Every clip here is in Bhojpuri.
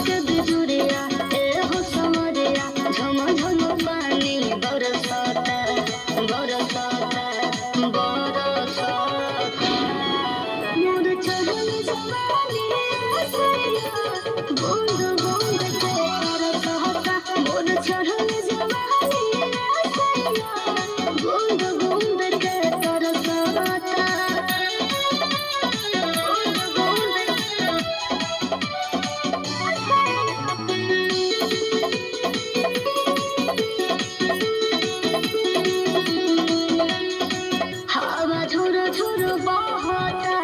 के बिजुरिया ए हो समरिया झम झम पानी बरसता बरसता बरसता मोर चढ़ल जवानी सैया बूंद बूंद के बरसता मोर चढ़ल जवानी सैया बूंद बूंद के बरसता हवा झुर झुर बहता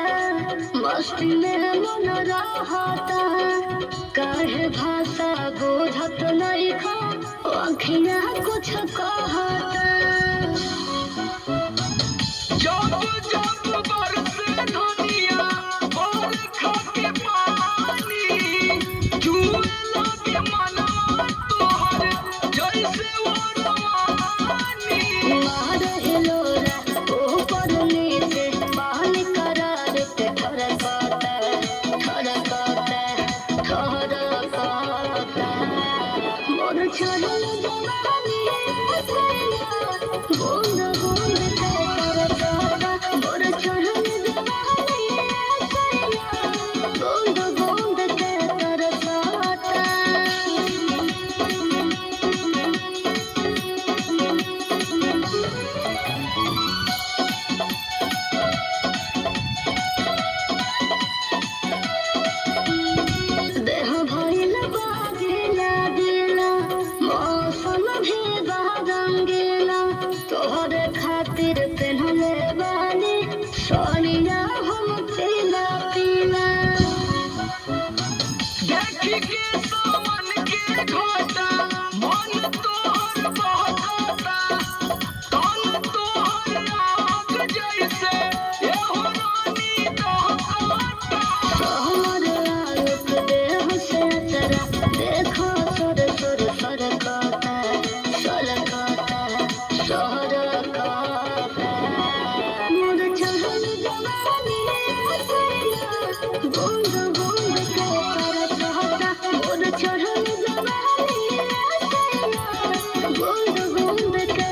मस्ती में मन रहता काहे भाषा बुझत नहीं खा अखियाँ कुछ कहता जब जब बरसे धनिया बरखा के पानी जुए लगे मनवा तोहर जैसे वो रवानी मार हिलोरा ऊपर नीचे पानी करार पे ठरकता ठरकता ठरकता मोर चढ़ल जवानी सैया बूंद बूंद के बरसता मोर चढ़ल जवानी सैया बूंद बूंद के बरसता देह भइल बागेला गेला मौसम भी रंगीला तोहरे खातिर पेन्हले बानी सोनिया हम पीला पीला देखी के सावन के घाटा मन तोहर बहकता तन तोहर आग जैसे एहो रानी दहकता हमर आलोक देह से तेरा देखो सर सर सरकता सरकता सरकता मोर चढ़ल जवानी सैया बूंद बूंद के बरसता मोर चढ़ल जवानी सैया बूंद बूंद के